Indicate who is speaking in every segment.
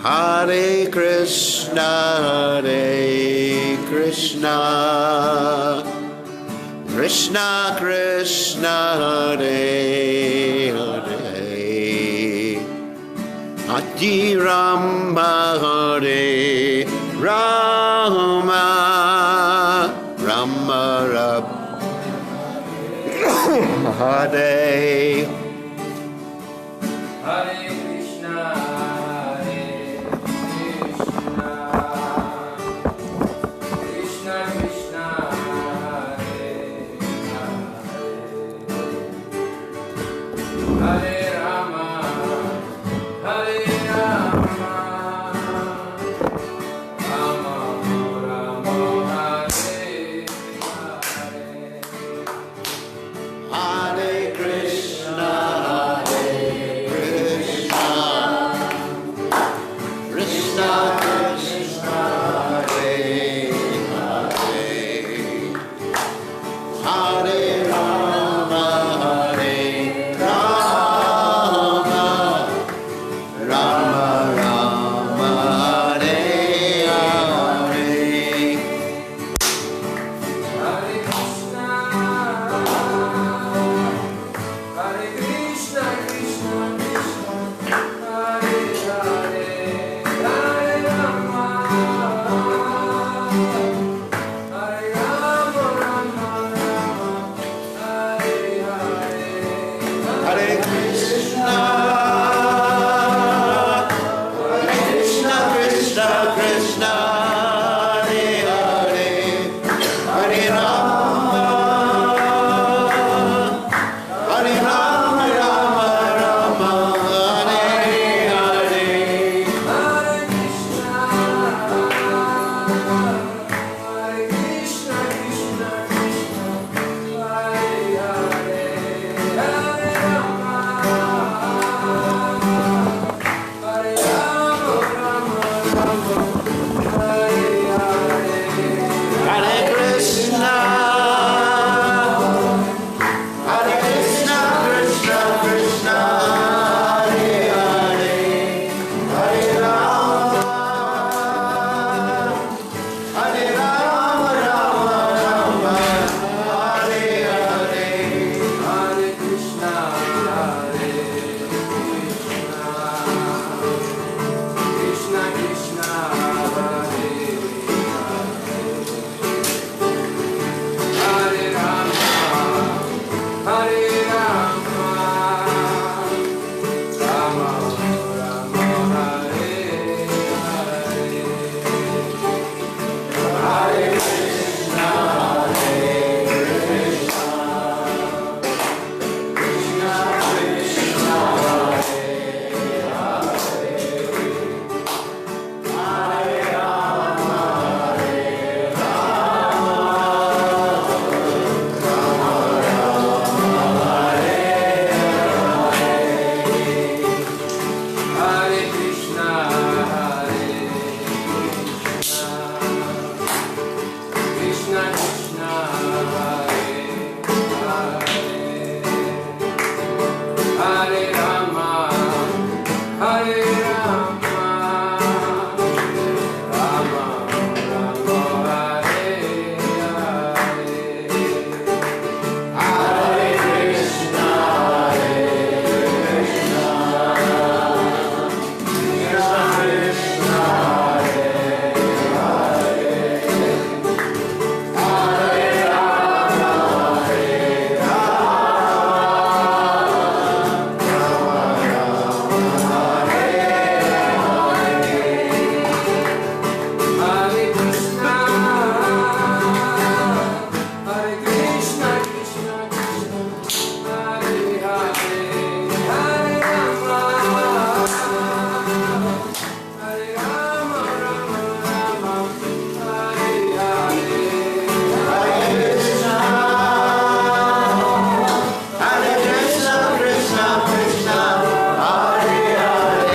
Speaker 1: Hare Krishna, Krishna Krishna, Hare Hare, Adi Rama, Hare Rama, Rama Rama, Hare.
Speaker 2: Hare Krishna, Krishna Krishna, Hare Hare, Hare Rama, Hare Rama, Rama Rama, Hare Hare.
Speaker 1: Hare Krishna, Krishna Krishna, Hare Hare, Hare Rama, Hare Rama, Rama Rama, Hare Hare.
Speaker 2: Hare Krishna, Krishna Krishna, Hare Hare, Hare Rama, Rama Rama, Hare Hare.
Speaker 1: Hare Krishna, Krishna Krishna, Hare Hare, Hare Rama, Rama Rama, Hare Hare.
Speaker 2: Hare Krishna, Krishna Krishna, Hare Hare, Hare Rama, Rama Rama, Hare Hare.
Speaker 1: Hare Krishna, Krishna Krishna, Hare Hare, Hare Rama, Rama Rama, Hare Hare.
Speaker 2: Hare Krishna, Krishna Krishna, Hare Hare, Hare Rama, Hare Rama, Rama Rama, Hare Hare. Hare Krishna, Krishna Krishna, Hare Rama, Hare Krishna, Krishna Krishna, Hare Rama, Hare Rama, Rama Rama, Hare Hare. Hare Krishna, Krishna Krishna, Hare Krishna, Hare Krishna, Krishna Krishna, Hare Hare, Hare Rama, Hare Rama, Rama Rama, Hare Hare. Hare Krishna,
Speaker 1: Krishna Krishna, Hare Hare,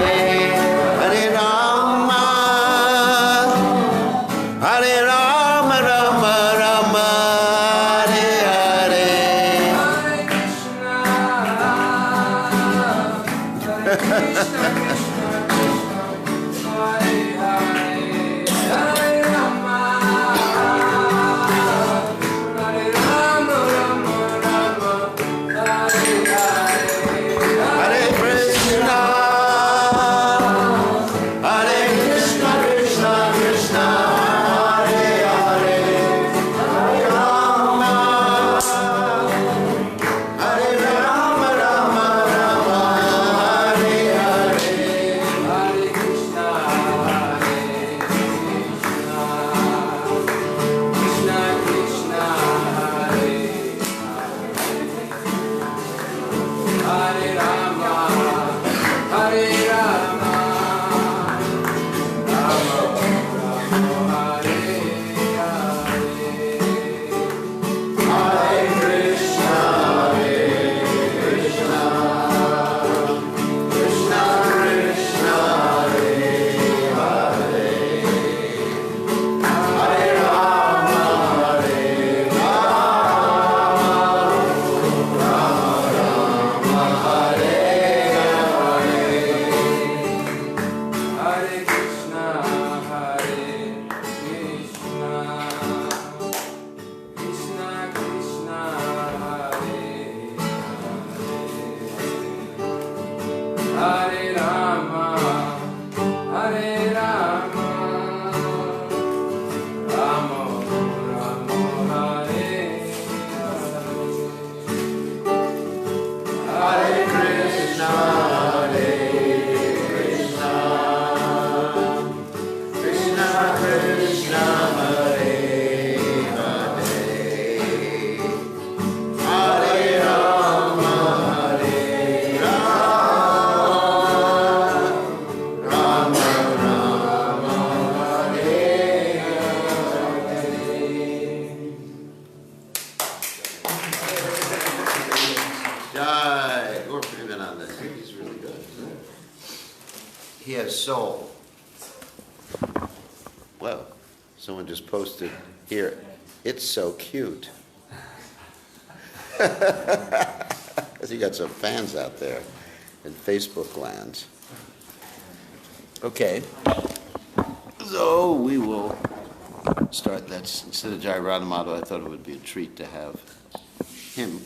Speaker 1: Hare Rama, Rama Rama, Hare Hare.
Speaker 2: Hare Krishna, Hare Krishna, Krishna Krishna, Hare Rama, Hare Rama, Rama Rama, Hare Hare, Hare Krishna,
Speaker 1: Krishna Krishna, Hare Hare Rama, Hare Rama, Rama Rama, Hare Jai. We're pretty good on this. He's really good. He has soul. Well, someone just posted here, it's so cute. Because you got some fans out there in Facebook land. Okay. So we will start. That's instead of Jai Radhamada, I thought it would be a treat to have him.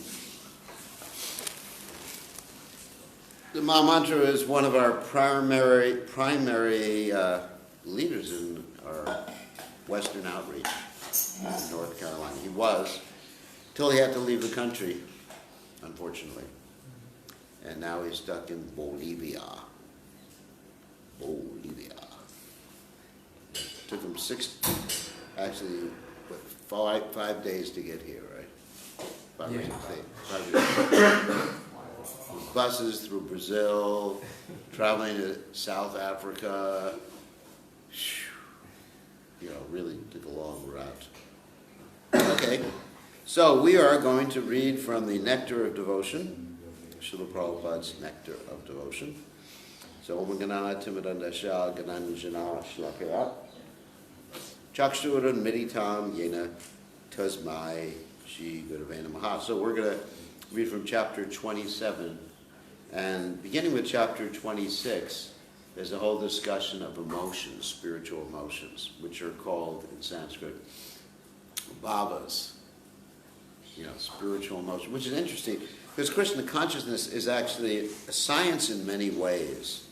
Speaker 1: The Maha Mantra is one of our primary leaders in our Western outreach in North Carolina. He was, till he had to leave the country, unfortunately. And now he's stuck in Bolivia. Took him five days to get here, right? 5 or 6 days. 5 days. Buses through Brazil, traveling to South Africa. Really took a long route. Okay, so we are going to read from the Nectar of Devotion, Srila Prabhupada's Nectar of Devotion. So, Om Ganana Timadandasha Gananujana Shlakaya Chakshuran Meditam Yena Tasmai Shri Gurave Namaha. So we're going to read from chapter 27, and beginning with chapter 26, there's a whole discussion of emotions, spiritual emotions, which are called in Sanskrit bhavas, spiritual emotion, which is interesting because Krishna consciousness is actually a science in many ways,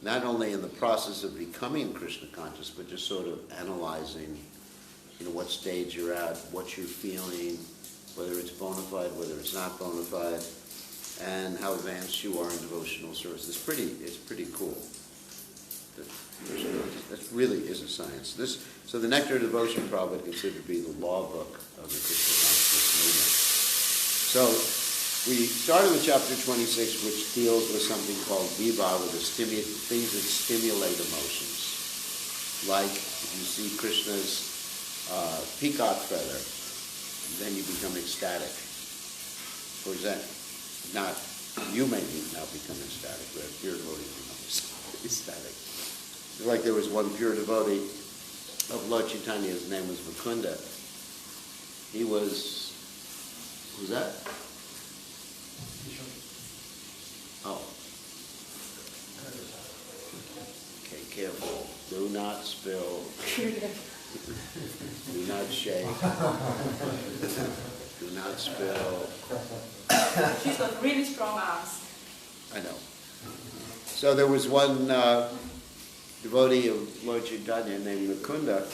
Speaker 1: not only in the process of becoming Krishna conscious, but just sort of analyzing, what stage you're at, what you're feeling, whether it's bona fide, whether it's not bona fide, and how advanced you are in devotional service. It's pretty cool. That really is a science. So the Nectar of Devotion Prabhupada considered to be the law book of the Krishna consciousness movement. So we started with chapter 26, which deals with something called viva, with things that stimulate emotions. Like if you see Krishna's peacock feather, then you become ecstatic. For example, you may not become ecstatic, but pure devotees become ecstatic. Like there was one pure devotee of Lord Chaitanya, his name was Mukunda. He was, who's that? Oh. Okay, careful. Do not spill. Do not shake. Do not spill.
Speaker 3: She's got really strong arms.
Speaker 1: I know. So there was one devotee of Lord Chaitanya named Mukunda.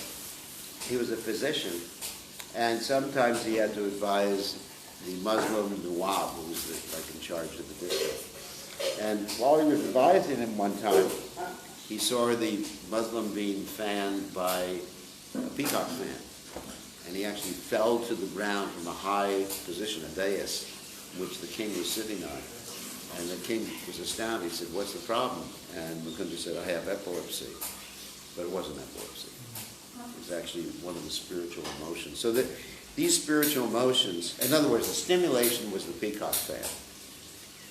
Speaker 1: He was a physician, and sometimes he had to advise the Muslim Nawab, who was in charge of the district. And while he was advising him one time, he saw the Muslim being fanned by a peacock fan. And he actually fell to the ground from a high position, a dais, which the king was sitting on. And the king was astounded. He said, "What's the problem?" And Mukunda said, "I have epilepsy." But it wasn't epilepsy. It was actually one of the spiritual emotions. So these spiritual emotions, in other words, the stimulation was the peacock fan.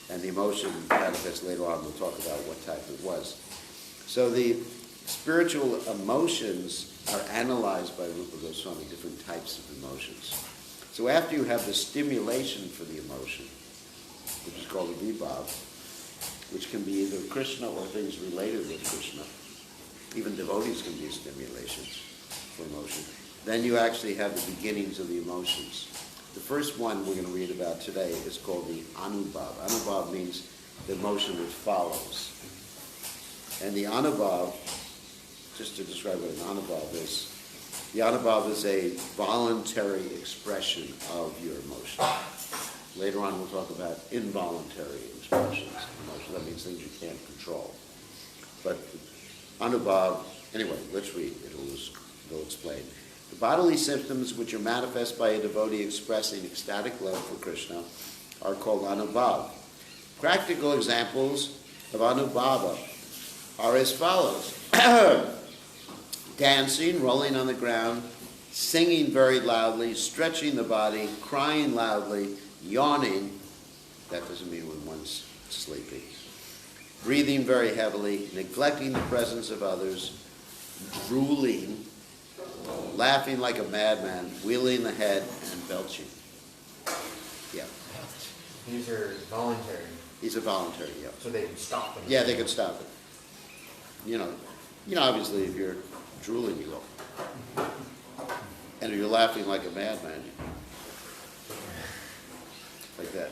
Speaker 1: And the emotion manifests later on. We'll talk about what type it was. So the spiritual emotions are analyzed by Rupa Goswami, different types of emotions. So after you have the stimulation for the emotion, which is called the vibhav, which can be either Krishna or things related with Krishna. Even devotees can be stimulations for emotion. Then you actually have the beginnings of the emotions. The first one we're going to read about today is called the anubhav. Anubhav means the motion which follows. And the anubhav, just to describe what an anubhav is, the anubhav is a voluntary expression of your emotion. Later on we'll talk about involuntary expressions of emotion. That means things you can't control. But anubhav, anyway, let's read. It'll explain. The bodily symptoms which are manifest by a devotee expressing ecstatic love for Krishna are called anubhav. Practical examples of anubhava are as follows. Dancing, rolling on the ground, singing very loudly, stretching the body, crying loudly, yawning, that doesn't mean when one's sleepy, breathing very heavily, neglecting the presence of others, drooling, laughing like a madman, wheeling the head, and belching. Yeah.
Speaker 4: These are voluntary.
Speaker 1: These are voluntary, yeah.
Speaker 4: So they can stop them.
Speaker 1: Yeah, they can stop it. You know, obviously if you're drooling, you go. And if you're laughing like a madman, like that,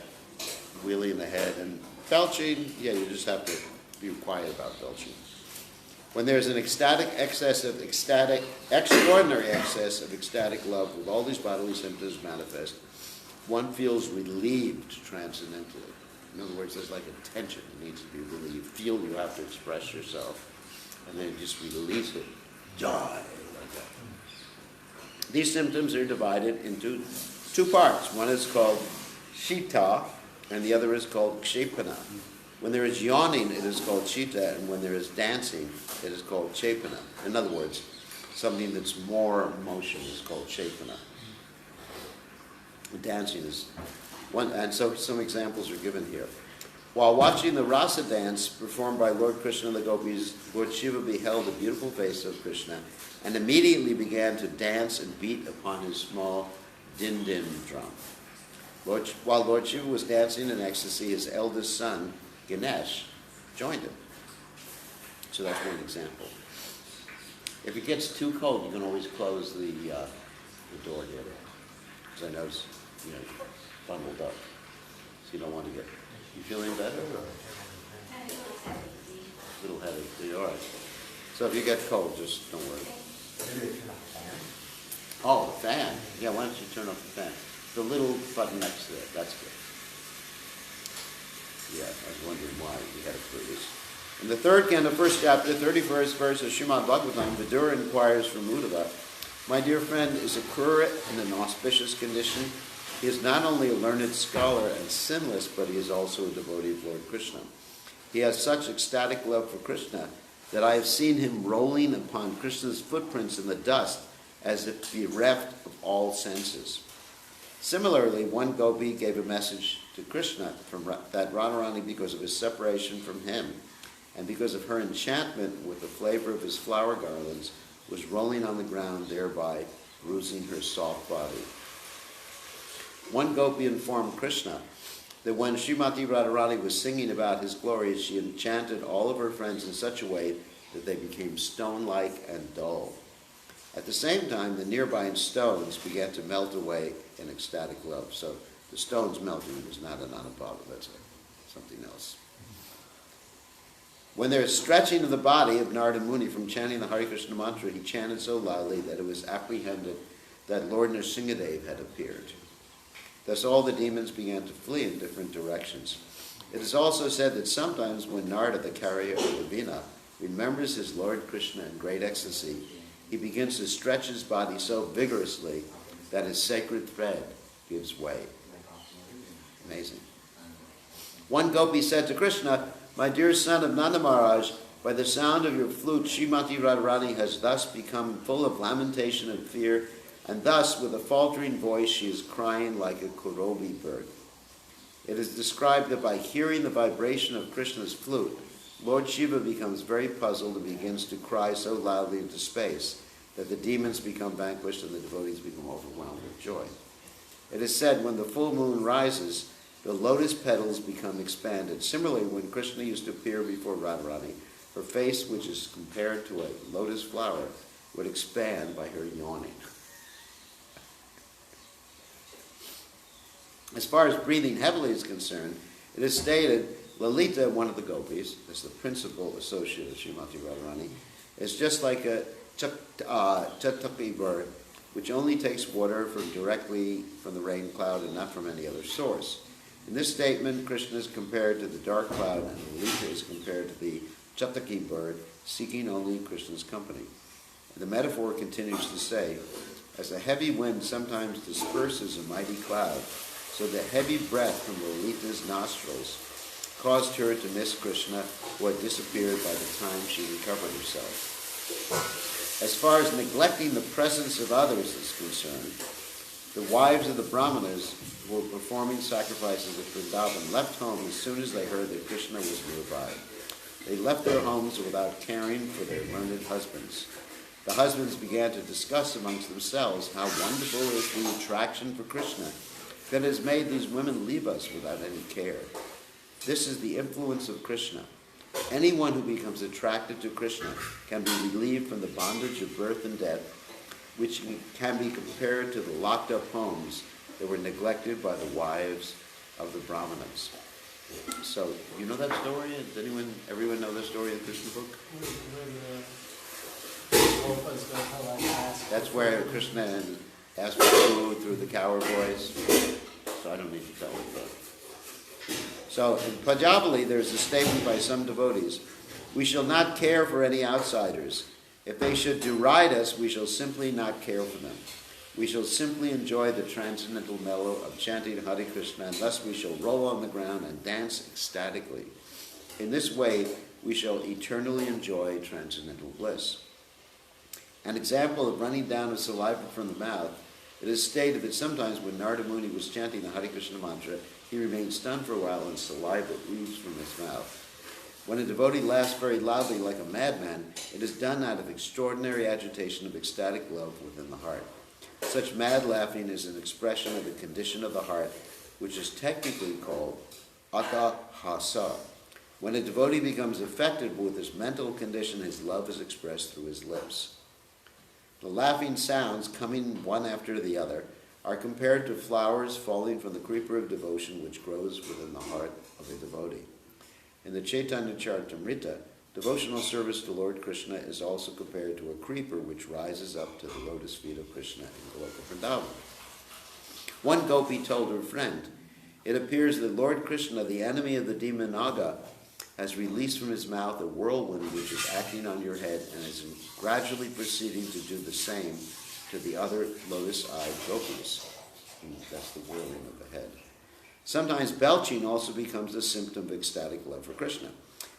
Speaker 1: wheeling the head. And belching, yeah, you just have to be quiet about belching. When there's an extraordinary excess of ecstatic love with all these bodily symptoms manifest, one feels relieved transcendentally. In other words, there's like a tension that needs to be relieved. You feel you have to express yourself, and then you just release it. Joy, like that. These symptoms are divided into two parts. One is called shita, and the other is called kshepana. When there is yawning, it is called shita, and when there is dancing, it is called chepana. In other words, something that's more motion is called chepana. Dancing is one, and so some examples are given here. While watching the rasa dance performed by Lord Krishna and the gopis, Lord Shiva beheld the beautiful face of Krishna and immediately began to dance and beat upon his small din-din drum. While Lord Shiva was dancing in ecstasy, his eldest son, Ganesh, joined him. So that's one example. If it gets too cold, you can always close the door here. Because I notice, you're bundled up. So you don't want to get... You feeling better? Or? A little headache. All right. So if you get cold, just don't worry. Oh, the fan. Yeah, why don't you turn off the fan? The little button next to it. That's good. Yeah, I was wondering why we had it closed. In the third canto, first chapter, 31st verse of Srimad Bhagavatam, Vidura inquires from Uddhava, my dear friend, is Akrura in an auspicious condition? He is not only a learned scholar and sinless, but he is also a devotee of Lord Krishna. He has such ecstatic love for Krishna that I have seen him rolling upon Krishna's footprints in the dust as if bereft of all senses. Similarly, one gopi gave a message to Krishna that Radharani, because of his separation from him and because of her enchantment with the flavor of his flower garlands, was rolling on the ground, thereby bruising her soft body. One gopi informed Krishna that when Srimati Radharani was singing about his glories, she enchanted all of her friends in such a way that they became stone-like and dull. At the same time, the nearby stones began to melt away in ecstatic love. So the stones melting was not an anubhava, that's something else. When there is stretching of the body of Narada Muni from chanting the Hare Krishna mantra, he chanted so loudly that it was apprehended that Lord Nrsingadev had appeared. Thus all the demons began to flee in different directions. It is also said that sometimes when Narada, the carrier of the Veena, remembers his Lord Krishna in great ecstasy, he begins to stretch his body so vigorously that his sacred thread gives way. Amazing. One gopi said to Krishna, my dear son of Nanda Maharaj, by the sound of your flute, Srimati Radharani has thus become full of lamentation and fear, and thus, with a faltering voice, she is crying like a Kurobi bird. It is described that by hearing the vibration of Krishna's flute, Lord Shiva becomes very puzzled and begins to cry so loudly into space that the demons become vanquished and the devotees become overwhelmed with joy. It is said when the full moon rises, the lotus petals become expanded. Similarly, when Krishna used to appear before Radharani, her face, which is compared to a lotus flower, would expand by her yawning. As far as breathing heavily is concerned, it is stated Lalita, one of the gopis, is the principal associate of Srimati Radharani, is just like a chataki bird, which only takes water directly from the rain cloud and not from any other source. In this statement, Krishna is compared to the dark cloud, and Lalita is compared to the chataki bird, seeking only Krishna's company. And the metaphor continues to say, as a heavy wind sometimes disperses a mighty cloud, so the heavy breath from Lalita's nostrils caused her to miss Krishna, who had disappeared by the time she recovered herself. As far as neglecting the presence of others is concerned, the wives of the Brahmanas who were performing sacrifices at Vrindavan left home as soon as they heard that Krishna was nearby. They left their homes without caring for their learned husbands. The husbands began to discuss amongst themselves how wonderful is the attraction for Krishna that has made these women leave us without any care. This is the influence of Krishna. Anyone who becomes attracted to Krishna can be relieved from the bondage of birth and death, which can be compared to the locked-up homes that were neglected by the wives of the Brahmanas. So, you know that story? Does everyone know the story of the Krishna book? That's where Krishna asked for food through the cowherd boys. So I don't need to tell it, but. So in Pajapali, there's a statement by some devotees, we shall not care for any outsiders. If they should deride us, we shall simply not care for them. We shall simply enjoy the transcendental mellow of chanting Hare Krishna, and thus we shall roll on the ground and dance ecstatically. In this way, we shall eternally enjoy transcendental bliss. An example of running down of saliva from the mouth, it is stated that sometimes when Narada Muni was chanting the Hare Krishna mantra, he remained stunned for a while and saliva oozed from his mouth. When a devotee laughs very loudly like a madman, it is done out of extraordinary agitation of ecstatic love within the heart. Such mad laughing is an expression of the condition of the heart, which is technically called atahasa. When a devotee becomes affected with this mental condition, his love is expressed through his lips. The laughing sounds, coming one after the other, are compared to flowers falling from the creeper of devotion which grows within the heart of a devotee. In the Chaitanya Charitamrita, devotional service to Lord Krishna is also compared to a creeper which rises up to the lotus feet of Krishna in Goloka Vrindavan. One gopi told her friend, it appears that Lord Krishna, the enemy of the demon Naga, has released from his mouth a whirlwind which is acting on your head and is gradually proceeding to do the same to the other lotus-eyed gopis. That's the whirling of the head. Sometimes belching also becomes a symptom of ecstatic love for Krishna.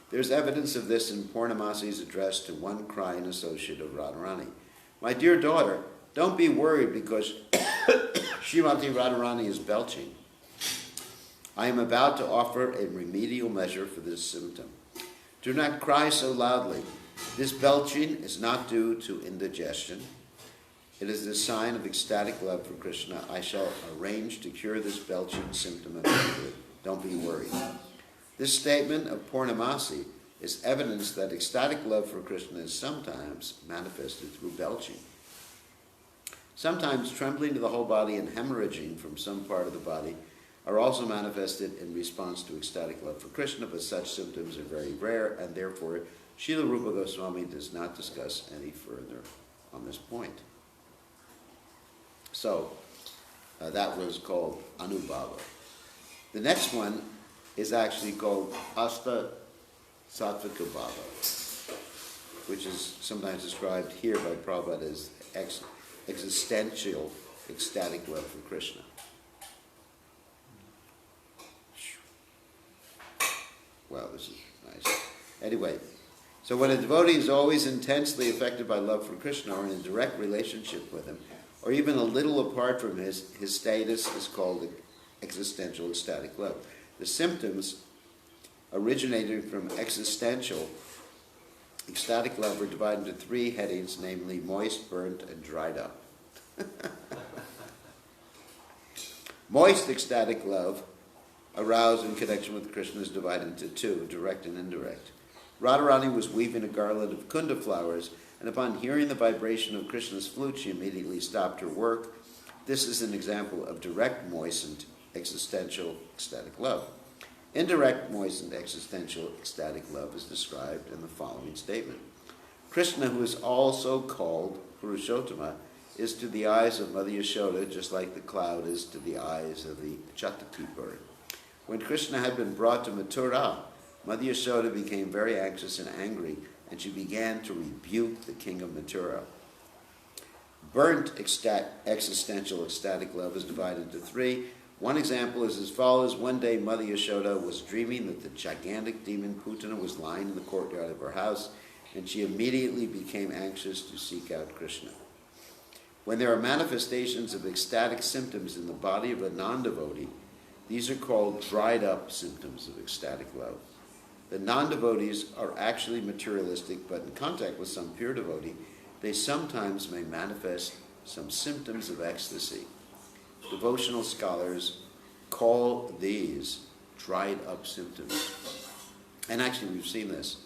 Speaker 1: There's evidence of this in Purnamasi's address to one crying associate of Radharani. My dear daughter, don't be worried because Srimati Radharani is belching. I am about to offer a remedial measure for this symptom. Do not cry so loudly. This belching is not due to indigestion. It is the sign of ecstatic love for Krishna. I shall arrange to cure this belching symptom immediately. Don't be worried. This statement of Purnamasi is evidence that ecstatic love for Krishna is sometimes manifested through belching. Sometimes trembling to the whole body and hemorrhaging from some part of the body are also manifested in response to ecstatic love for Krishna, but such symptoms are very rare, and therefore Srila Rupa Goswami does not discuss any further on this point. So, that was called Anubhava. The next one is actually called Asta Sattvika Bhava, which is sometimes described here by Prabhupada as existential ecstatic love for Krishna. Wow, this is nice. Anyway, so when a devotee is always intensely affected by love for Krishna or in a direct relationship with him, or even a little apart from his status, is called existential ecstatic love. The symptoms originating from existential ecstatic love are divided into three headings, namely moist, burnt, and dried up. Moist ecstatic love, aroused in connection with Krishna, is divided into two, direct and indirect. Radharani was weaving a garland of kunda flowers, and upon hearing the vibration of Krishna's flute, she immediately stopped her work. This is an example of direct, moistened, existential, ecstatic love. Indirect, moistened, existential, ecstatic love is described in the following statement. Krishna, who is also called Purushottama, is to the eyes of Mother Yashoda just like the cloud is to the eyes of the Chataki bird. When Krishna had been brought to Mathura, Mother Yashoda became very anxious and angry, and she began to rebuke the king of Mathura. Burnt existential ecstatic love is divided into three. One example is as follows. One day Mother Yashoda was dreaming that the gigantic demon Putana was lying in the courtyard of her house, and she immediately became anxious to seek out Krishna. When there are manifestations of ecstatic symptoms in the body of a non-devotee, these are called dried up symptoms of ecstatic love. The non-devotees are actually materialistic, but in contact with some pure devotee, they sometimes may manifest some symptoms of ecstasy. Devotional scholars call these dried up symptoms. And actually we've seen this.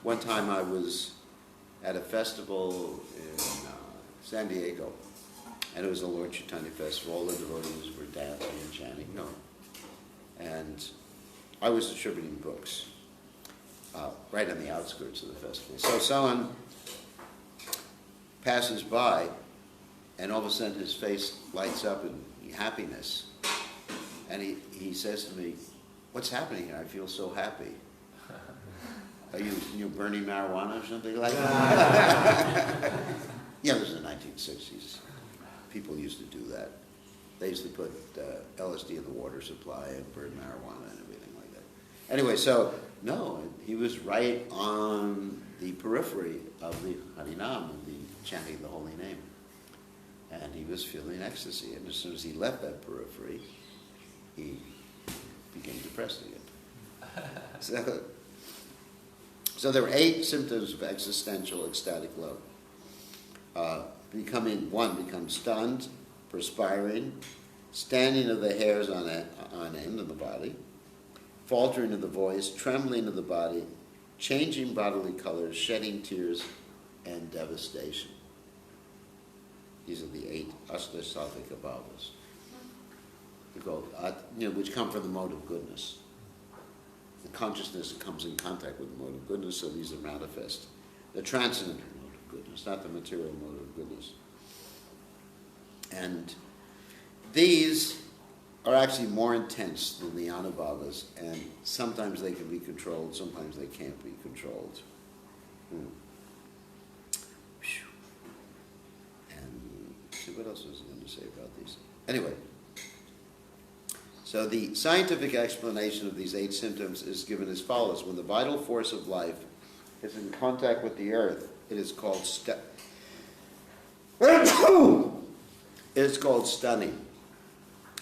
Speaker 1: One time I was at a festival in San Diego, and it was a Lord Chaitanya festival. All the devotees were dancing and chanting. No. And I was distributing books right on the outskirts of the festival. So someone passes by, and all of a sudden his face lights up in happiness. And he says to me, "What's happening here? I feel so happy." Are you burning marijuana or something like that? Yeah, this is the 1960s. People used to do that. They used to put LSD in the water supply and burn marijuana and everything like that. Anyway, so, no, he was right on the periphery of the Harinam, the chanting the holy name. And he was feeling ecstasy. And as soon as he left that periphery, he became depressed again. So there are 8 symptoms of existential ecstatic love. One becomes stunned, perspiring, standing of the hairs on end of the body, faltering of the voice, trembling of the body, changing bodily colors, shedding tears, and devastation. These are the 8 ashtasavika bhavas, which come from the mode of goodness. The consciousness comes in contact with the mode of goodness, so these are manifest. The transcendental mode of goodness, not the material mode of goodness. And these are actually more intense than the anubhavas, and sometimes they can be controlled, sometimes they can't be controlled. And see, what else was I going to say about these? Anyway, so the scientific explanation of these 8 symptoms is given as follows. When the vital force of life is in contact with the earth, it is called stunning.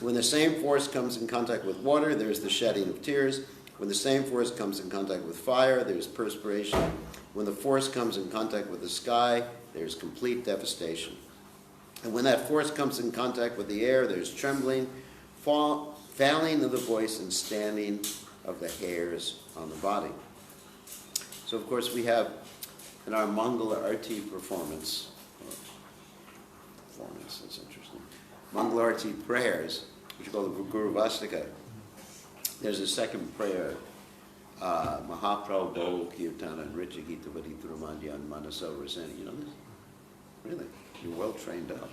Speaker 1: When the same force comes in contact with water, there's the shedding of tears. When the same force comes in contact with fire, there's perspiration. When the force comes in contact with the sky, there's complete devastation. And when that force comes in contact with the air, there's trembling, fouling of the voice, and standing of the hairs on the body. So, of course, we have in our Mangala Arti performance, that's interesting, Mangala Arti prayers, which are called the Guru Vastika, there's a second prayer, Mahaprabhu Kirtana and Richa Gita Vaditrumadyan Manasa Rasena. You know this? Really? You're well trained up.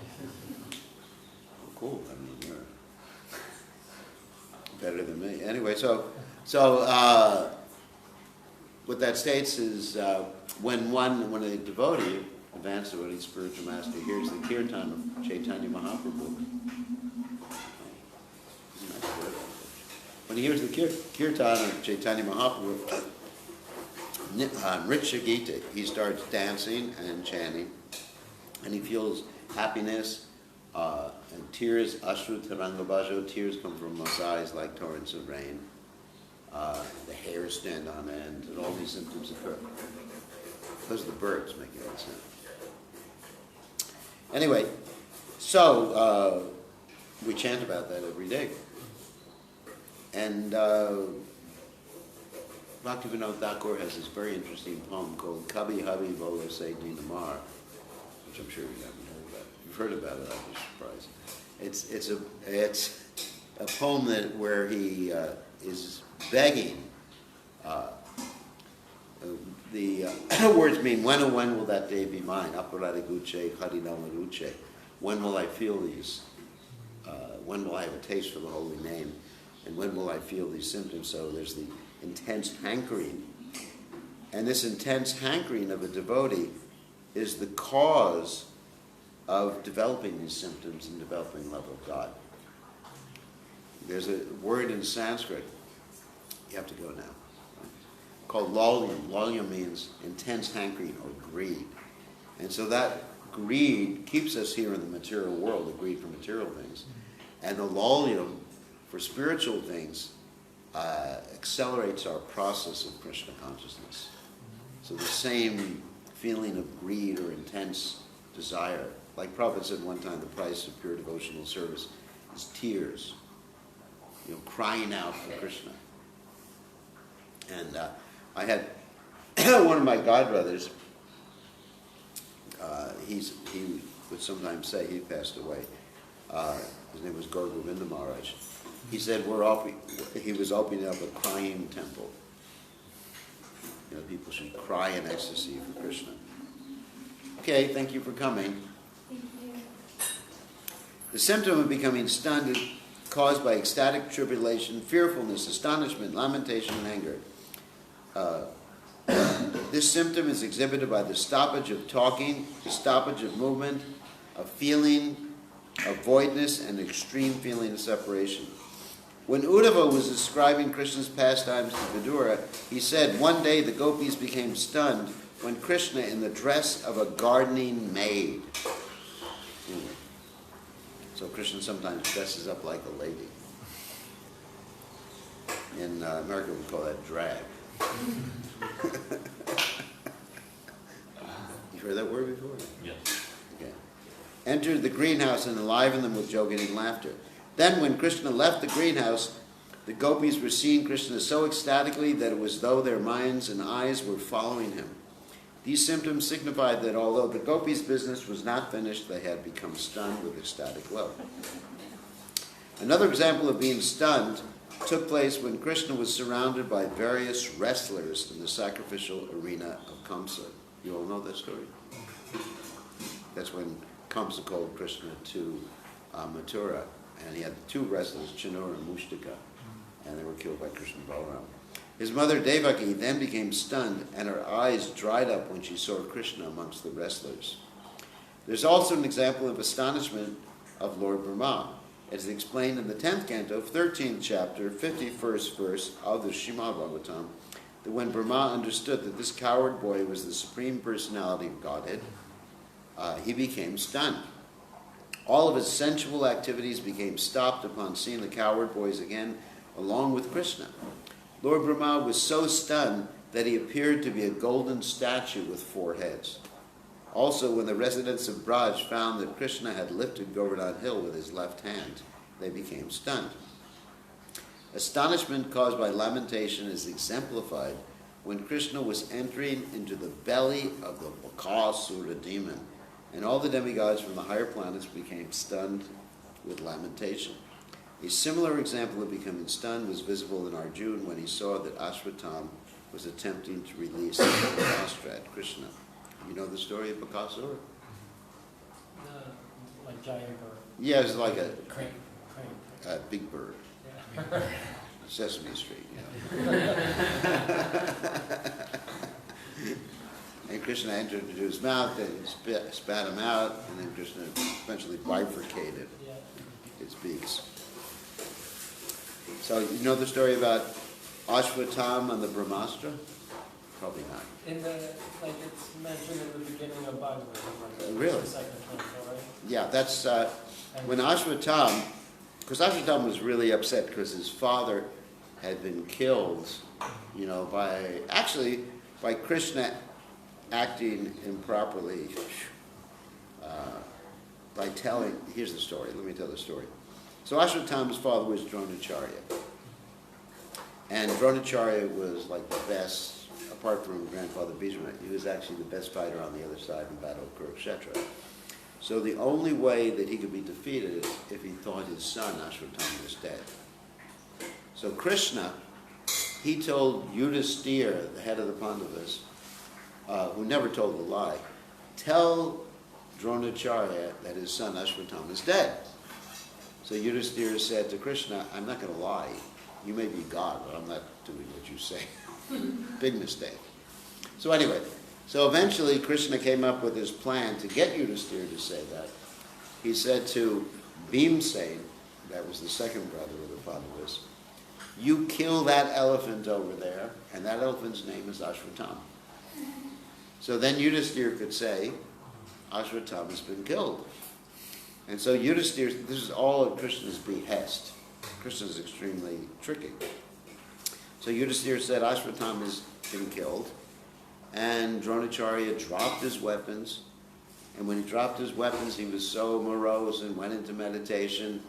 Speaker 1: Oh, cool. I mean, you're better than me. Anyway, so what that states is when a devotee, advanced devotee, spiritual master, hears the kirtan of Chaitanya Mahaprabhu, when he hears the kirtan of Chaitanya Mahaprabhu, Nritya Gita, he starts dancing and chanting, and he feels happiness and tears, ashru tarangabhajo, tears come from his eyes like torrents of rain. The hairs stand on end, and all these symptoms occur. Those are the birds making that sound. Anyway, so we chant about that every day. And Bhaktivinoda Thakur has this very interesting poem called Kabhi Habi Bolo Se Dinamar, which I'm sure you haven't heard about. If you've heard about it, I'd be surprised. It's a poem where he is begging. The words mean, when will that day be mine? Aparada guche, harinama ruche. When will I feel these? When will I have a taste for the holy name? And when will I feel these symptoms? So there's the intense hankering. And this intense hankering of a devotee is the cause of developing these symptoms and developing the level of God. There's a word in Sanskrit, you have to go now, called lalyam. Lalyam means intense hankering or greed. And so that greed keeps us here in the material world, the greed for material things. And the lalyam for spiritual things accelerates our process of Krishna consciousness. So the same feeling of greed or intense desire, like Prabhupada said one time, the price of pure devotional service is tears, crying out for Krishna. And I had one of my godbrothers, he would sometimes say, he passed away, his name was Govardhana Maharaj. He said he was opening up a crying temple. People should cry in ecstasy for Krishna. Okay, thank you for coming.
Speaker 3: Thank you.
Speaker 1: The symptom of becoming stunned is caused by ecstatic tribulation, fearfulness, astonishment, lamentation, and anger. This symptom is exhibited by the stoppage of talking, the stoppage of movement, a feeling of voidness, and extreme feeling of separation. When Uddhava was describing Krishna's pastimes to Vidura, he said, one day the gopis became stunned when Krishna, in the dress of a gardening maid. So Krishna sometimes dresses up like a lady. In America we call that drag. You heard that word before?
Speaker 5: Yes.
Speaker 1: Okay. Entered the greenhouse and enlivened them with joking and laughter. Then when Krishna left the greenhouse, the gopis were seeing Krishna so ecstatically that it was as though their minds and eyes were following him. These symptoms signified that although the gopis' business was not finished, they had become stunned with ecstatic love. Another example of being stunned took place when Krishna was surrounded by various wrestlers in the sacrificial arena of Kamsa. You all know that story? That's when Kamsa called Krishna to Mathura, and he had two wrestlers, Chanura and Mushtaka, and they were killed by Krishna and Balaram. His mother Devaki then became stunned, and her eyes dried up when she saw Krishna amongst the wrestlers. There's also an example of astonishment of Lord Brahma, as explained in the 10th canto, 13th chapter, 51st verse of the Srimad Bhagavatam, that when Brahma understood that this coward boy was the Supreme Personality of Godhead, he became stunned. All of his sensual activities became stopped upon seeing the coward boys again, along with Krishna. Lord Brahma was so stunned that he appeared to be a golden statue with 4 heads. Also, when the residents of Braj found that Krishna had lifted Govardhana hill with his left hand, they became stunned. Astonishment caused by lamentation is exemplified when Krishna was entering into the belly of the Bakasura demon, and all the demigods from the higher planets became stunned with lamentation. A similar example of becoming stunned was visible in Arjuna when he saw that Ashwatham was attempting to release the brahmastra at Krishna. You know the story of Bakasura?
Speaker 5: Like giant bird.
Speaker 1: Yeah, it's like a
Speaker 5: Crane.
Speaker 1: big bird.
Speaker 5: Yeah.
Speaker 1: Sesame Street, you know. And Krishna entered into his mouth and spat him out, and then Krishna eventually bifurcated its beaks. So you know the story about Ashwatham and the brahmastra? Probably not.
Speaker 5: In the it's mentioned in the beginning of Bhagavad.
Speaker 1: Really?
Speaker 5: The second canto, right?
Speaker 1: Yeah, that's when Ashwatham, because Ashwatham was really upset because his father had been killed, by Krishna acting improperly, by telling, here's the story, let me tell the story. So Ashwatthama's father was Dronacharya. And Dronacharya was like the best, apart from grandfather Bhishma, he was actually the best fighter on the other side in Battle of Kurukshetra. So the only way that he could be defeated is if he thought his son Ashwatthama was dead. So Krishna, he told Yudhisthira, the head of the Pandavas, who never told a lie, tell Dronacharya that his son Ashwatham is dead. So Yudhisthira said to Krishna, I'm not going to lie. You may be God, but I'm not doing what you say. Big mistake. So anyway, so eventually Krishna came up with his plan to get Yudhisthira to say that. He said to Bhimsen, that was the second brother of the Pandavas, you kill that elephant over there, and that elephant's name is Ashwatham. So then Yudhisthira could say, Ashwatham has been killed. And so Yudhisthira, this is all at Krishna's behest. Krishna is extremely tricky. So Yudhisthira said Ashwatham has been killed, and Dronacharya dropped his weapons. And when he dropped his weapons, he was so morose and went into meditation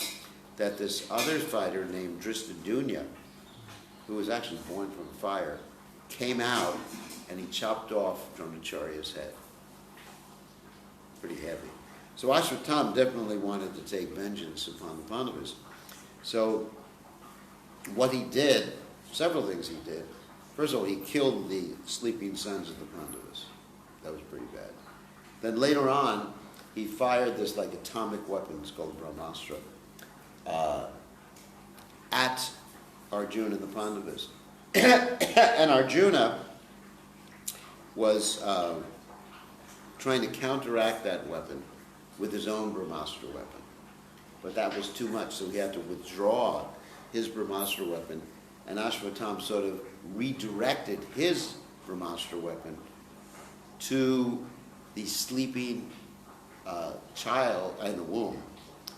Speaker 1: that this other fighter named Drishtadyumna, who was actually born from fire, came out and he chopped off Dronacharya's head. Pretty heavy. So Ashwatham definitely wanted to take vengeance upon the Pandavas. So what he did, several things he did. First of all, he killed the sleeping sons of the Pandavas. That was pretty bad. Then later on, he fired this like atomic weapon, it's called brahmastra, at Arjuna and the Pandavas. And Arjuna was trying to counteract that weapon with his own brahmastra weapon. But that was too much, so he had to withdraw his brahmastra weapon, and Ashwatham sort of redirected his brahmastra weapon to the sleeping child in the womb,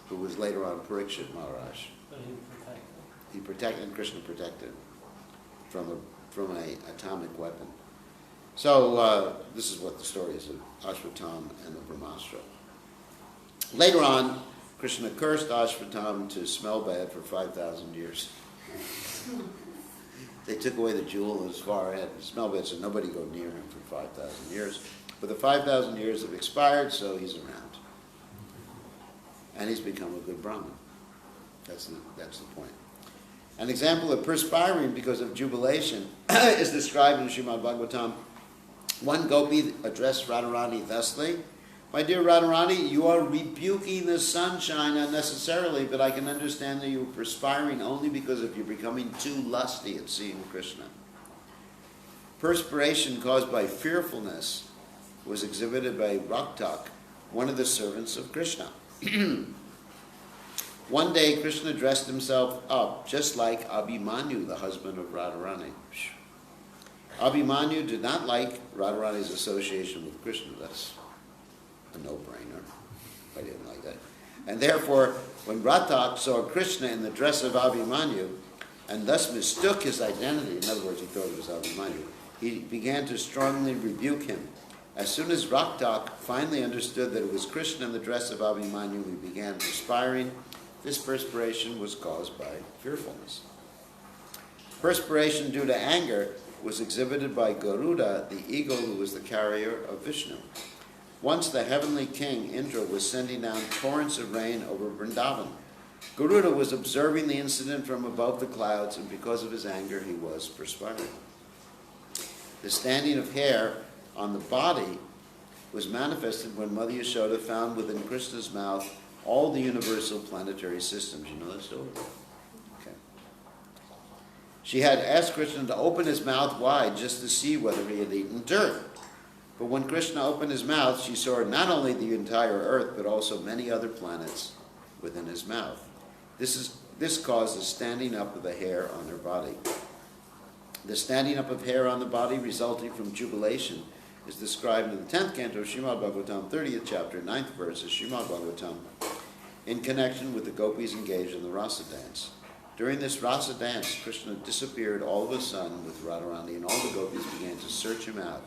Speaker 1: who was later on Parikshit Maharaj.
Speaker 5: But he protected.
Speaker 1: He protected, and Krishna protected from an atomic weapon. So this is what the story is of Ashwatham and the brahmastra. Later on, Krishna cursed Ashwatham to smell bad for 5,000 years. They took away the jewel in his forehead, smell bad, so nobody go near him for 5,000 years. But the 5,000 years have expired, so he's around. And he's become a good Brahmin. That's the point. An example of perspiring because of jubilation is described in Srimad Bhagavatam. One gopi addressed Radharani thusly, my dear Radharani, you are rebuking the sunshine unnecessarily, but I can understand that you are perspiring only because of you becoming too lusty at seeing Krishna. Perspiration caused by fearfulness was exhibited by Raktak, one of the servants of Krishna. One day, Krishna dressed himself up just like Abhimanyu, the husband of Radharani. Abhimanyu did not like Radharani's association with Krishna. That's a no-brainer. I didn't like that. And therefore, when Raktak saw Krishna in the dress of Abhimanyu, and thus mistook his identity, in other words, he thought it was Abhimanyu, he began to strongly rebuke him. As soon as Raktak finally understood that it was Krishna in the dress of Abhimanyu, he began perspiring. This perspiration was caused by fearfulness. Perspiration due to anger was exhibited by Garuda, the eagle who was the carrier of Vishnu. Once the heavenly king, Indra, was sending down torrents of rain over Vrindavan. Garuda was observing the incident from above the clouds, and because of his anger, he was perspiring. The standing of hair on the body was manifested when Mother Yashoda found within Krishna's mouth all the universal planetary systems. You know that story? Okay. She had asked Krishna to open his mouth wide just to see whether he had eaten dirt. But when Krishna opened his mouth, she saw not only the entire earth, but also many other planets within his mouth. This caused the standing up of the hair on her body. The standing up of hair on the body resulting from jubilation is described in the 10th canto of Srimad Bhagavatam, 30th chapter, 9th verse of Srimad Bhagavatam, in connection with the gopis engaged in the rasa dance. During this rasa dance, Krishna disappeared all of a sudden with Radharani, and all the gopis began to search him out.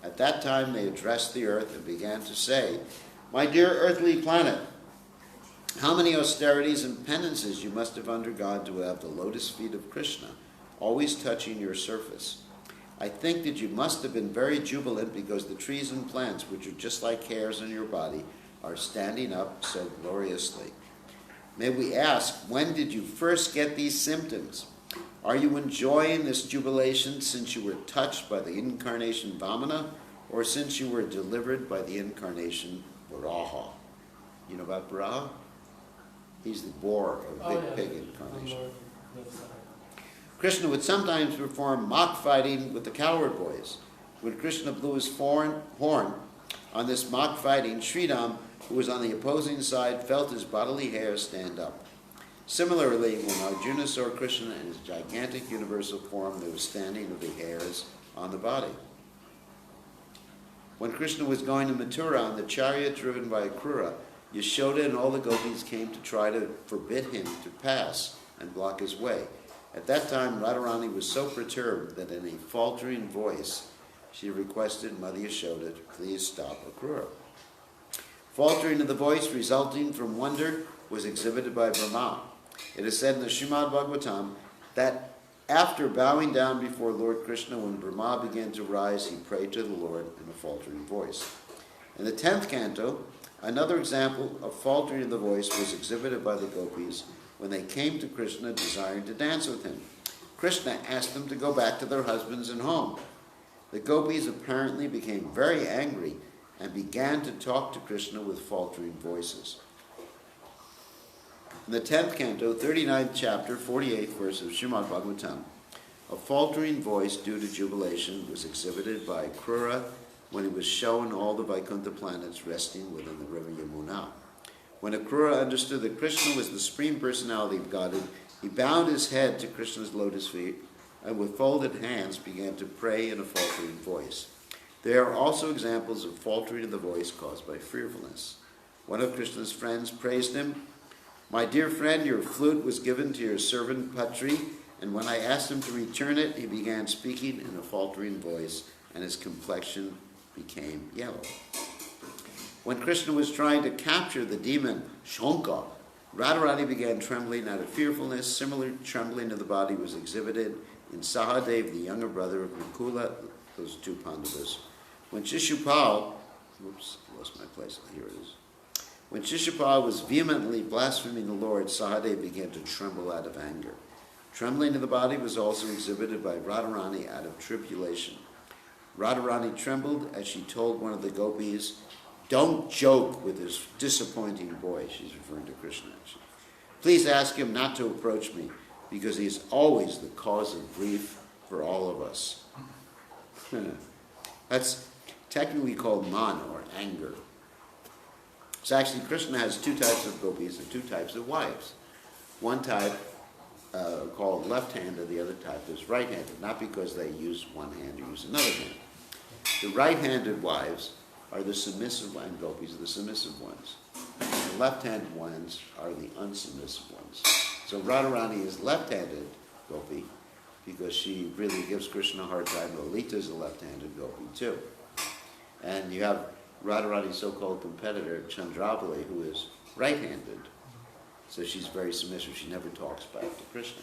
Speaker 1: At that time, they addressed the earth and began to say, my dear earthly planet, how many austerities and penances you must have undergone to have the lotus feet of Krishna always touching your surface. I think that you must have been very jubilant because the trees and plants, which are just like hairs on your body, are standing up so gloriously. May we ask, when did you first get these symptoms? Are you enjoying this jubilation since you were touched by the incarnation Vamana, or since you were delivered by the incarnation Varaha? You know about Varaha? He's the boar or big pig incarnation. Krishna would sometimes perform mock fighting with the coward boys. When Krishna blew his horn on this mock fighting, Sridham, who was on the opposing side, felt his bodily hairs stand up. Similarly, when Arjuna saw Krishna in his gigantic universal form, there was standing of the hairs on the body. When Krishna was going to Mathura on the chariot driven by Akrura, Yashoda and all the gopis came to try to forbid him to pass and block his way. At that time, Radharani was so perturbed that in a faltering voice, she requested Mother Yashoda to please stop Akrura. Faltering of the voice resulting from wonder was exhibited by Brahma. It is said in the Srimad Bhagavatam that after bowing down before Lord Krishna, when Brahma began to rise, he prayed to the Lord in a faltering voice. In the 10th canto, another example of faltering of the voice was exhibited by the gopis when they came to Krishna desiring to dance with him. Krishna asked them to go back to their husbands and home. The gopis apparently became very angry and began to talk to Krishna with faltering voices. In the 10th canto, 39th chapter, 48th verse of Srimad Bhagavatam, a faltering voice due to jubilation was exhibited by Krura when he was shown all the Vaikuntha planets resting within the river Yamuna. When Akrura understood that Krishna was the Supreme Personality of Godhead, he bowed his head to Krishna's lotus feet and with folded hands began to pray in a faltering voice. There are also examples of faltering of the voice caused by fearfulness. One of Krishna's friends praised him, "My dear friend, your flute was given to your servant Patri, and when I asked him to return it, he began speaking in a faltering voice, and his complexion became yellow." When Krishna was trying to capture the demon Shonka, Radharani began trembling out of fearfulness. Similar trembling of the body was exhibited in Sahadev, the younger brother of Nakula, those two Pandavas. When Shishupal, lost my place, here it is. When Shishupal was vehemently blaspheming the Lord, Sahadev began to tremble out of anger. Trembling of the body was also exhibited by Radharani out of tribulation. Radharani trembled as she told one of the gopis, "Don't joke with this disappointing boy." She's referring to Krishna. "Please ask him not to approach me, because he is always the cause of grief for all of us." That's technically called man, or anger. So actually Krishna has two types of gopis and two types of wives. One type called left-handed, the other type is right-handed, not because they use one hand or use another hand. The right-handed wives are the submissive, and gopis are the submissive ones. The left-handed ones are the unsubmissive ones. So Radharani is left-handed gopi because she really gives Krishna a hard time. Lalita is a left-handed gopi too. And you have Radharani's so-called competitor, Chandravali, who is right-handed. So she's very submissive. She never talks back to Krishna.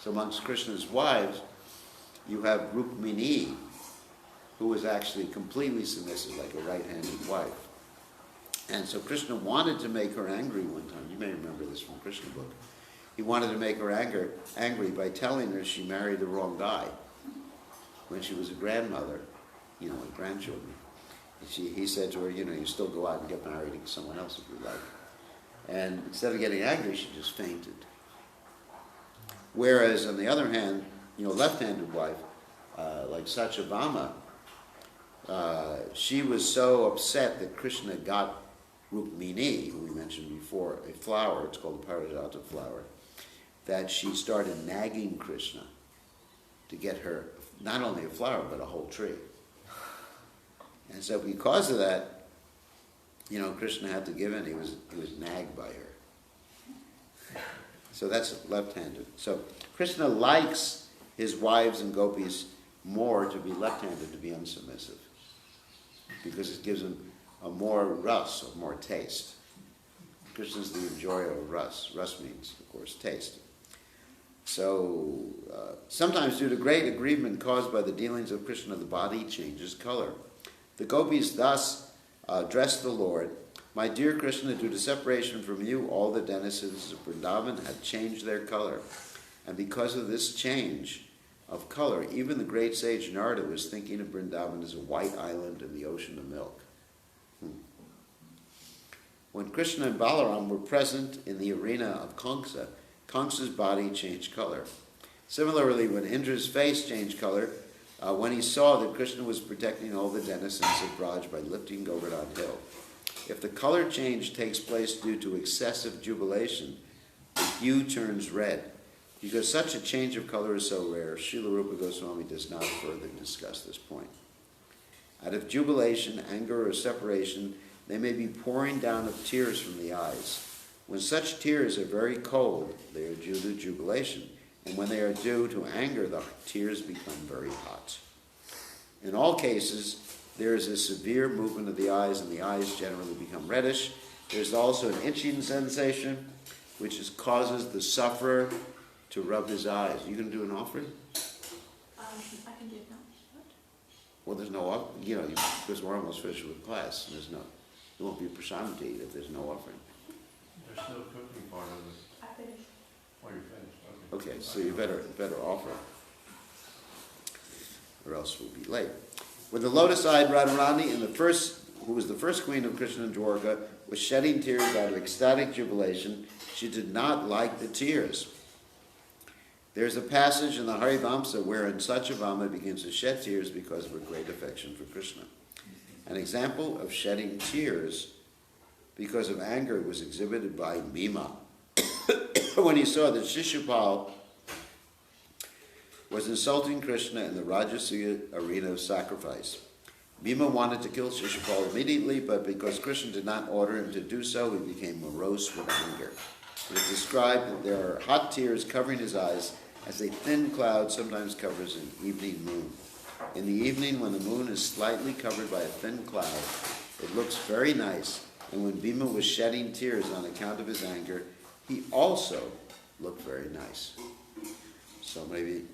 Speaker 1: So amongst Krishna's wives, you have Rukmini, who is actually completely submissive, like a right-handed wife. And so Krishna wanted to make her angry one time. You may remember this from Krishna book. He wanted to make her angry by telling her she married the wrong guy when she was a grandmother, with grandchildren. He said to her, you still go out and get married to someone else if you like. And instead of getting angry, she just fainted. Whereas, on the other hand, left-handed wife, like Satyabhama, she was so upset that Krishna got Rukmini, who we mentioned before, a flower, it's called the Parijata flower, that she started nagging Krishna to get her not only a flower, but a whole tree. And so because of that, Krishna had to give in. He was nagged by her. So that's left-handed. So Krishna likes his wives and gopis more to be left-handed, to be unsubmissive, because it gives him a more ras, or more taste. Krishna's the enjoyer of ras. Ras means, of course, taste. So sometimes due to great aggrievement caused by the dealings of Krishna, the body changes color. The gopis thus addressed the Lord, "My dear Krishna, due to separation from you, all the denizens of Vrindavan have changed their color. And because of this change of color, even the great sage Narada was thinking of Vrindavan as a white island in the ocean of milk. When Krishna and Balaram were present in the arena of Kamsa, Kamsa's body changed color. Similarly, when Indra's face changed color, when he saw that Krishna was protecting all the denizens of Braj by lifting Govardhana hill. If the color change takes place due to excessive jubilation, the hue turns red. Because such a change of color is so rare, Srila Rupa Goswami does not further discuss this point. Out of jubilation, anger, or separation, they may be pouring down of tears from the eyes. When such tears are very cold, they are due to jubilation. And when they are due to anger, the tears become very hot. In all cases, there is a severe movement of the eyes, and the eyes generally become reddish. There's also an itching sensation, which causes the sufferer to rub his eyes. You can do an offering?
Speaker 3: I can do it now. What?
Speaker 1: Well, there's no, because we're almost finished with class. And there won't be a prasad to eat if there's no offering.
Speaker 2: There's still cooking part of it.
Speaker 3: I finished.
Speaker 2: Oh, you're finished.
Speaker 1: Okay, so you better offer, or else we'll be late. When the lotus-eyed Radharani, who was the first queen of Krishna and Dwarka, was shedding tears out of ecstatic jubilation, she did not like the tears. There's a passage in the Harivamsa wherein Satyabhama begins to shed tears because of her great affection for Krishna. An example of shedding tears because of anger was exhibited by Bhima when he saw that Shishupal was insulting Krishna in the Rajasuya arena of sacrifice. Bhima wanted to kill Shishupal immediately, but because Krishna did not order him to do so, he became morose with anger. It is described that there are hot tears covering his eyes as a thin cloud sometimes covers an evening moon. In the evening, when the moon is slightly covered by a thin cloud, it looks very nice, and when Bhima was shedding tears on account of his anger, he also looked very nice. So maybe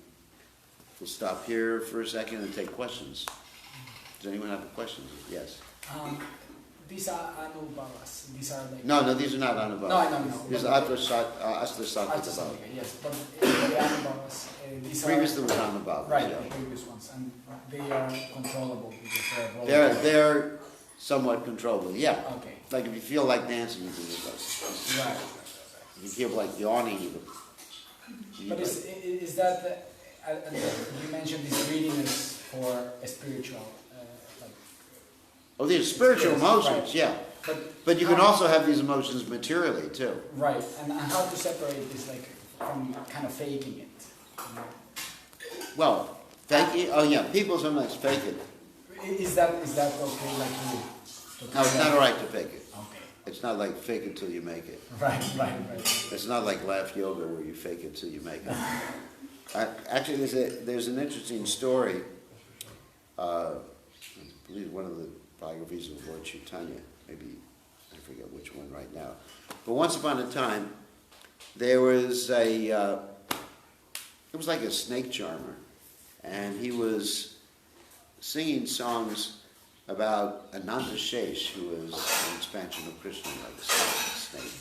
Speaker 1: we'll stop here for a second and take questions. Does anyone have questions? Yes.
Speaker 5: These are anubhavas. These are like...
Speaker 1: No, these are not anubhavas.
Speaker 5: No, I know.
Speaker 1: These are Astasattvika.
Speaker 5: Yes, but the anubhavas, these are...
Speaker 1: Previously was anubhavas.
Speaker 5: Right,
Speaker 1: yeah.
Speaker 5: the previous ones. And they are controllable because
Speaker 1: They're somewhat controllable, yeah.
Speaker 5: Okay.
Speaker 1: Like if you feel like dancing, you can do those.
Speaker 5: Right.
Speaker 1: If you feel like yawning, you can...
Speaker 5: But is that... you mentioned this reading is for a spiritual...
Speaker 1: Oh, these are spiritual
Speaker 5: Yes,
Speaker 1: emotions,
Speaker 5: right.
Speaker 1: yeah. But you can also have these emotions materially, too.
Speaker 5: Right, and how to separate this, like, from kind of faking it? You know?
Speaker 1: Well, fake it, people sometimes fake it.
Speaker 5: Is that okay, like you?
Speaker 1: No, it's not all right to fake it.
Speaker 5: Okay.
Speaker 1: It's not like fake it till you make it.
Speaker 5: Right.
Speaker 1: It's not like laugh yoga where you fake it till you make it. Actually, there's an interesting story. I believe one of the biographies of Lord Chaitanya, maybe I forget which one right now. But once upon a time, there was it was like a snake charmer, and he was singing songs about Ananta Shesh, who was an expansion of Krishna, like a snake.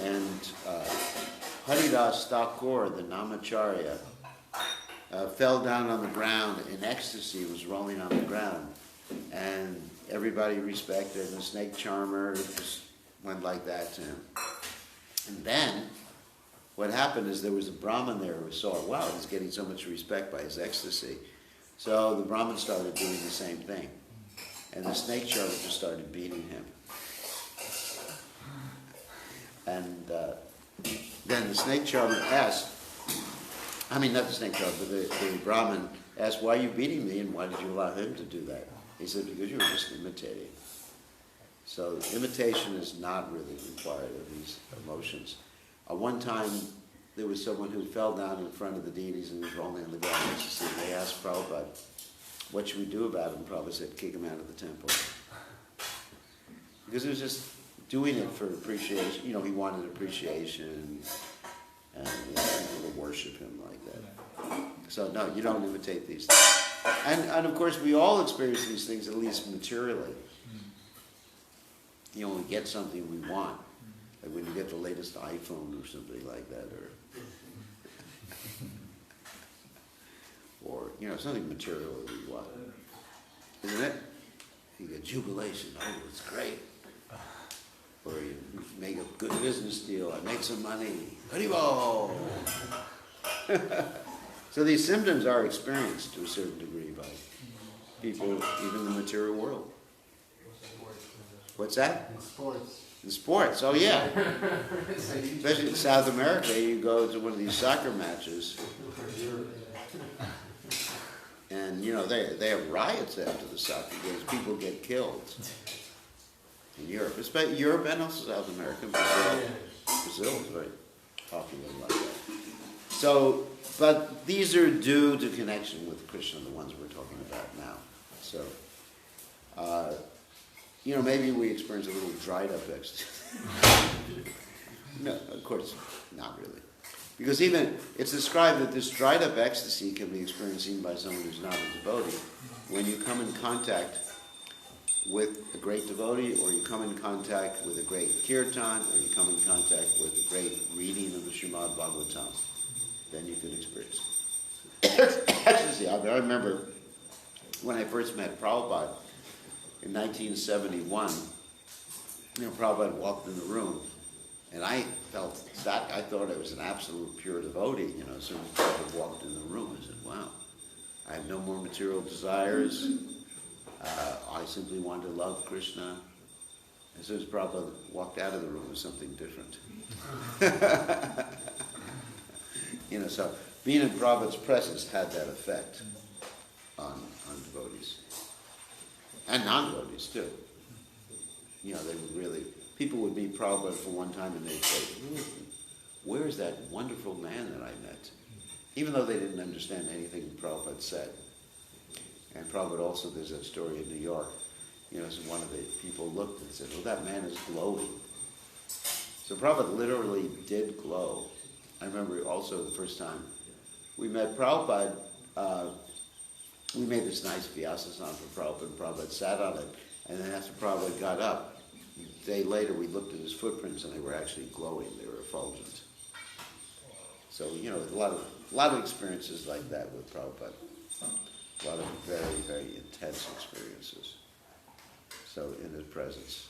Speaker 1: And Haridas Thakur, the Namacharya, fell down on the ground in ecstasy, was rolling on the ground. And everybody respected, and the snake charmer just went like that to him. And then, what happened is there was a Brahmin there who saw, wow, he's getting so much respect by his ecstasy. So the Brahmin started doing the same thing. And the snake charmer just started beating him. And then the snake charmer asked, not the snake charmer, but the Brahmin asked, why are you beating me, and why did you allow him to do that? He said, because you were just imitating. So imitation is not really required of these emotions. One time, there was someone who fell down in front of the deities and was rolling on the ground. They asked Prabhupada, what should we do about him? Prabhupada said, kick him out of the temple. Because he was just doing it for appreciation. He wanted appreciation and people to worship him like that. So no, you don't imitate these things. And of course, we all experience these things, at least materially. We get something we want. Like when you get the latest iPhone or something like that, Or, something material that we want. Isn't it? You get jubilation, oh, it's great. Or you make a good business deal, I make some money, Haribo! So these symptoms are experienced to a certain degree by people, even in the material world. What's that?
Speaker 2: In sports.
Speaker 1: In sports, oh yeah. Especially in South America, you go to one of these soccer matches, and they have riots after the soccer games. People get killed. In Europe, especially Europe and also South America. Brazil is very popular like that. So, but these are due to connection with Krishna, the ones we're talking about now. So, maybe we experience a little dried up ecstasy. No, of course, not really. Because even, it's described that this dried up ecstasy can be experienced even by someone who's not a devotee. When you come in contact with a great devotee, or you come in contact with a great kirtan, or you come in contact with a great reading of the Srimad Bhagavatam, then you can experience ecstasy. I remember when I first met Prabhupada in 1971, Prabhupada walked in the room, and I felt that, I thought I was an absolute pure devotee, as soon as Prabhupada walked in the room. I said, wow, I have no more material desires. I simply want to love Krishna. As soon as Prabhupada walked out of the room, it was something different. So being in Prabhupada's presence had that effect on devotees. And non-devotees too. They would really, people would meet Prabhupada for one time and they'd say, where's that wonderful man that I met? Even though they didn't understand anything Prabhupada said. And Prabhupada also, there's that story in New York, so one of the people looked and said, well, that man is glowing. So Prabhupada literally did glow. I remember also the first time we met Prabhupada, we made this nice vyasasana for Prabhupada, and Prabhupada sat on it, and then after Prabhupada got up, a day later we looked at his footprints and they were actually glowing, they were effulgent. So, a lot of experiences like that with Prabhupada. A lot of very, very intense experiences. So in his presence.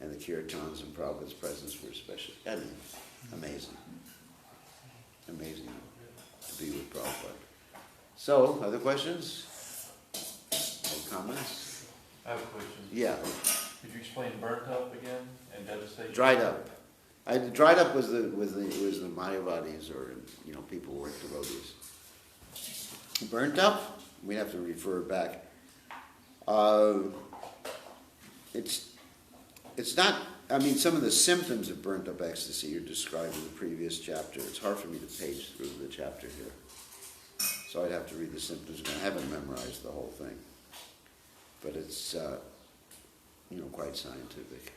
Speaker 1: And the kirtans in Prabhupada's presence were especially, amazing. Amazing to be with Prabhupada. So, other questions? Or comments?
Speaker 2: I have a question.
Speaker 1: Yeah.
Speaker 2: Could you explain burnt up again and devastation?
Speaker 1: Dried up. Dried up was the Mayavadis, or people who weren't devotees. Burnt up, we'd have to refer back. It's not, some of the symptoms of burnt up ecstasy are described in the previous chapter. It's hard for me to page through the chapter here. So I'd have to read the symptoms again. I haven't memorized the whole thing. But it's, quite scientific.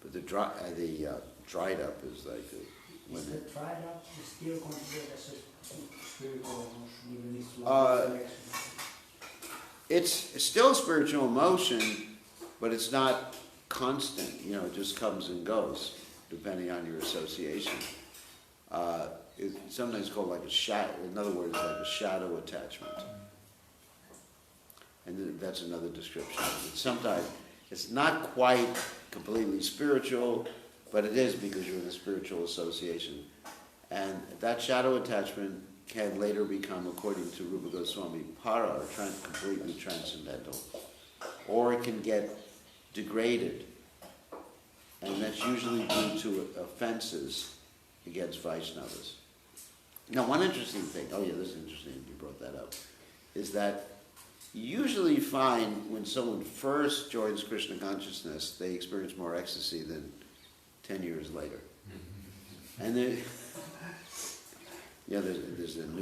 Speaker 1: But the dried up is like
Speaker 6: Is the dried up still considered as a spiritual emotion, even if
Speaker 1: it's still a spiritual emotion, but it's not constant. It just comes and goes, depending on your association. It's sometimes called like a shadow. In other words, like a shadow attachment. And that's another description. Sometimes it's not quite completely spiritual, but it is because you're in a spiritual association. And that shadow attachment can later become, according to Rupa Goswami, para, or completely transcendental. Or it can get degraded. And that's usually due to offenses against Vaishnavas. Now, one interesting thing, this is interesting you brought that up, is that you usually find when someone first joins Krishna consciousness, they experience more ecstasy than 10 years later. And there's a new